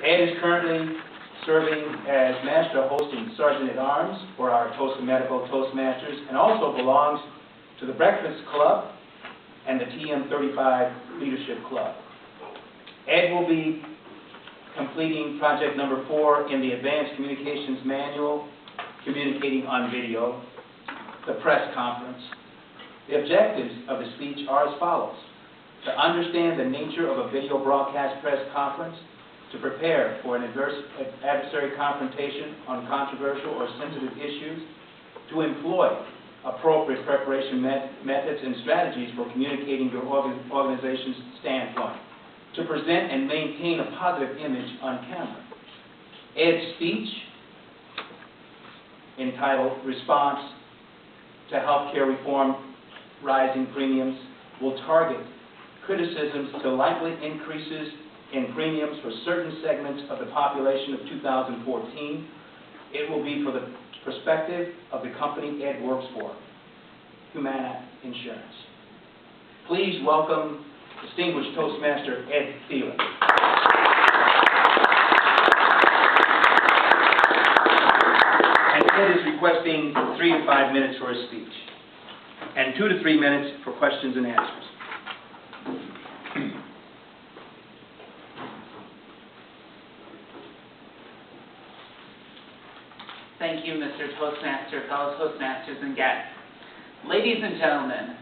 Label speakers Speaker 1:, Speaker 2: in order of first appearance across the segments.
Speaker 1: Ed is currently serving as Master Hosting Sergeant at Arms for our Medical Toastmasters, and also belongs to the Breakfast Club and the TM35 Leadership Club. Ed will be completing project number 4 in the Advanced Communications Manual, Communicating on Video, the press conference. The objectives of the speech are as follows: to understand the nature of a video broadcast press conference, to prepare for an adversary confrontation on controversial or sensitive issues, to employ appropriate preparation methods and strategies for communicating your organization's standpoint, to present and maintain a positive image on camera. Ed's speech, entitled Response to Healthcare Reform Rising Premiums, will target criticisms to likely increases in premiums for certain segments of the population of 2014. It will be for the perspective of the company Ed works for, Humana Insurance. Please welcome distinguished Toastmaster Ed Thelen. And Ed is requesting 3 to 5 minutes for his speech, and 2 to 3 minutes for questions and answers.
Speaker 2: Thank you, Mr. Toastmaster, fellow Toastmasters, and guests. Ladies and gentlemen,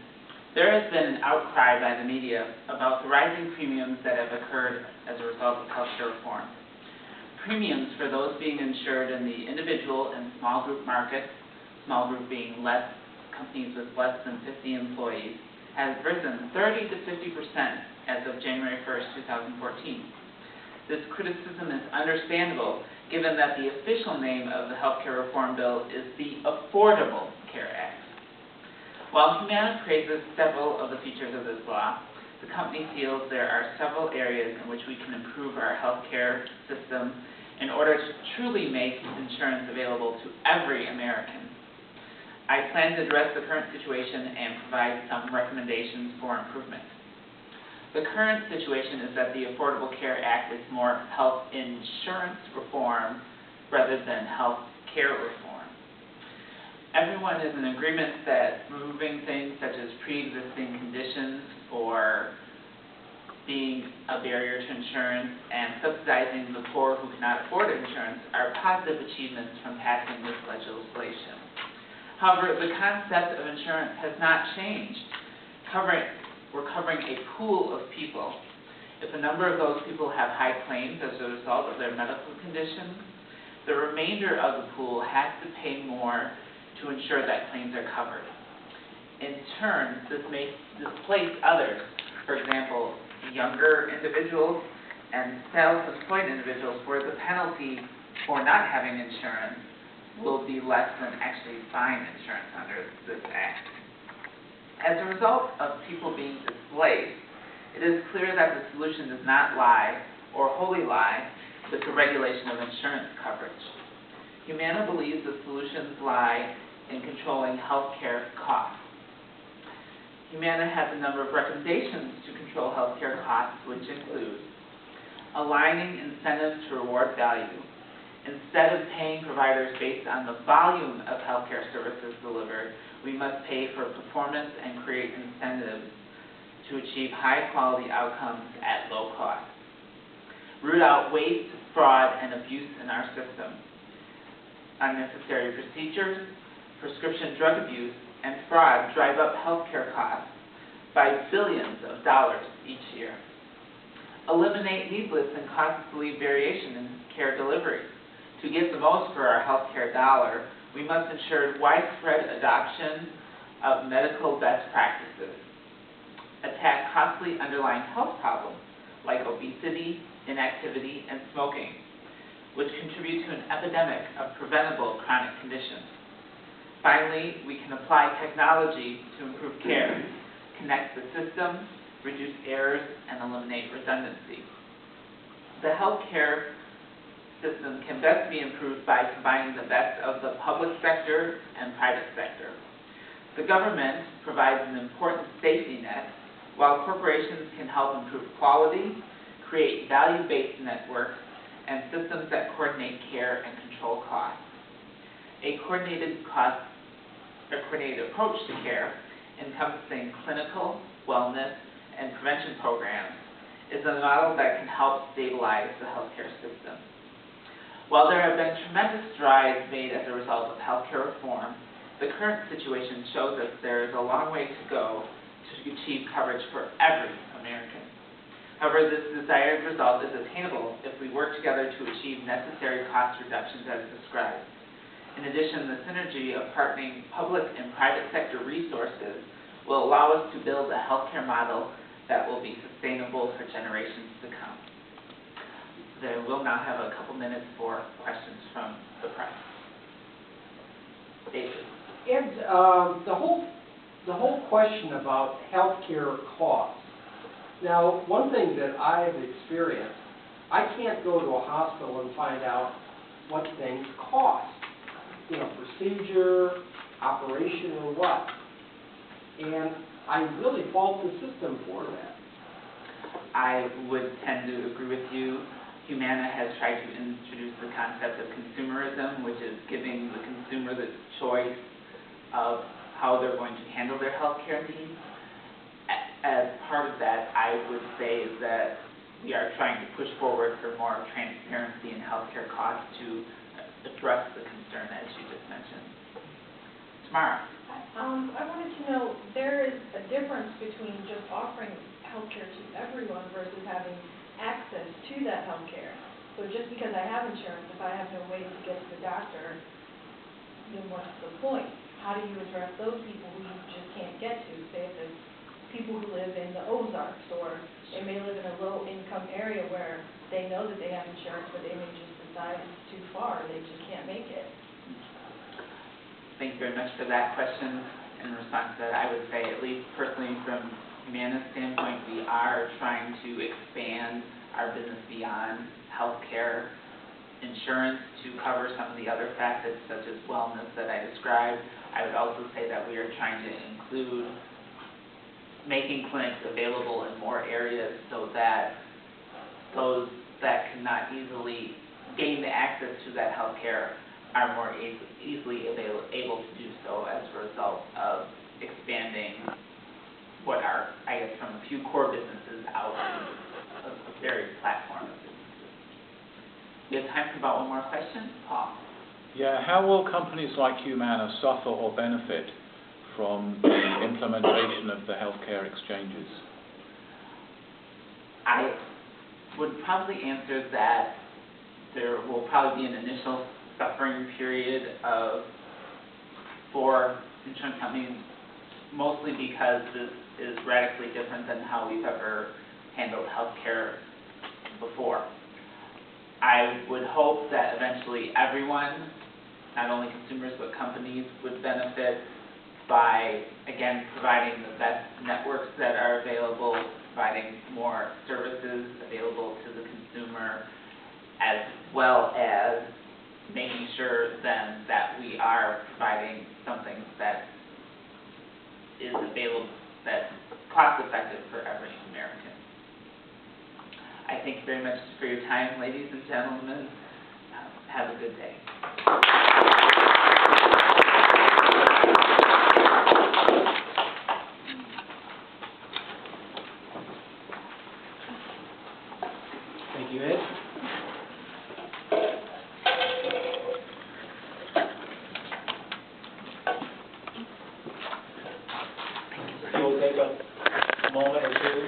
Speaker 2: there has been an outcry by the media about the rising premiums that have occurred as a result of healthcare reform. Premiums for those being insured in the individual and small group market, small group being companies with less than 50 employees, has risen 30 to 50% as of January 1st, 2014. This criticism is understandable, given that the official name of the healthcare reform bill is the Affordable Care Act. While Humana praises several of the features of this law, the company feels there are several areas in which we can improve our healthcare system in order to truly make insurance available to every American. I plan to address the current situation and provide some recommendations for improvement. The current situation is that the Affordable Care Act is more health insurance reform rather than health care reform. Everyone is in agreement that removing things such as pre-existing conditions or being a barrier to insurance and subsidizing the poor who cannot afford insurance are positive achievements from passing this legislation. However, the concept of insurance has not changed. We're covering a pool of people. If a number of those people have high claims as a result of their medical conditions, the remainder of the pool has to pay more to ensure that claims are covered. In turn, this may displace others, for example, younger individuals and self-employed individuals, where the penalty for not having insurance will be less than actually buying insurance under this act. As a result of people being displaced, it is clear that the solution does not lie, or wholly lie, with the regulation of insurance coverage. Humana believes the solutions lie in controlling health care costs. Humana has a number of recommendations to control health care costs, which include aligning incentives to reward value. Instead of paying providers based on the volume of healthcare services delivered, we must pay for performance and create incentives to achieve high-quality outcomes at low cost. Root out waste, fraud, and abuse in our system. Unnecessary procedures, prescription drug abuse, and fraud drive up healthcare costs by billions of dollars each year. Eliminate needless and costly variation in care delivery. To get the most for our healthcare dollar, we must ensure widespread adoption of medical best practices. Attack costly underlying health problems like obesity, inactivity, and smoking, which contribute to an epidemic of preventable chronic conditions. Finally, we can apply technology to improve care, connect the system, reduce errors, and eliminate redundancy. The healthcare system can best be improved by combining the best of the public sector and private sector. The government provides an important safety net, while corporations can help improve quality, create value-based networks, and systems that coordinate care and control costs. A coordinated approach to care, encompassing clinical, wellness, and prevention programs, is a model that can help stabilize the healthcare system. While there have been tremendous strides made as a result of healthcare reform, the current situation shows us there is a long way to go to achieve coverage for every American. However, this desired result is attainable if we work together to achieve necessary cost reductions as described. In addition, the synergy of partnering public and private sector resources will allow us to build a healthcare model that will be sustainable for generations to come. I will now have a couple minutes for questions from the press. David.
Speaker 3: Ed, the whole question about healthcare costs. Now, one thing that I've experienced, I can't go to a hospital and find out what things cost. You know, procedure, operation, or what. And I really fault the system for that.
Speaker 2: I would tend to agree with you. Humana has tried to introduce the concept of consumerism, which is giving the consumer the choice of how they're going to handle their healthcare needs. As part of that, I would say that we are trying to push forward for more transparency in healthcare costs to address the concern as you just mentioned. Tamara.
Speaker 4: I wanted to know, there is a difference between just offering healthcare to everyone versus having access to that healthcare. So just because I have insurance, if I have no way to get to the doctor, then what's the point? How do you address those people who you just can't get to? Say if it's people who live in the Ozarks, or they may live in a low-income area where they know that they have insurance, but they may just decide it's too far, they just can't make it.
Speaker 2: Thank you very much for that question. In response to that, I would say, at least personally from Humana's standpoint, we are trying to expand our business beyond healthcare insurance to cover some of the other facets such as wellness that I described. I would also say that we are trying to include making clinics available in more areas so that those that cannot easily gain the access to that healthcare are more easily able to do so as a result of expanding what are, I guess, from a few core businesses out to a varied platform of businesses. We have time for about one more question. Paul.
Speaker 5: Yeah, how will companies like Humana suffer or benefit from the implementation of the healthcare exchanges?
Speaker 2: I would probably answer that there will probably be an initial suffering period for insurance companies, mostly because this is radically different than how we've ever handled healthcare before. I would hope that eventually everyone, not only consumers but companies, would benefit by, again, providing the best networks that are available, providing more services available to the consumer, as well as making sure then that we are providing something that is available, that's cost-effective for every American. I thank you very much for your time, ladies and gentlemen. Have a good day.
Speaker 1: Thank you, Ed. So we'll take a moment or two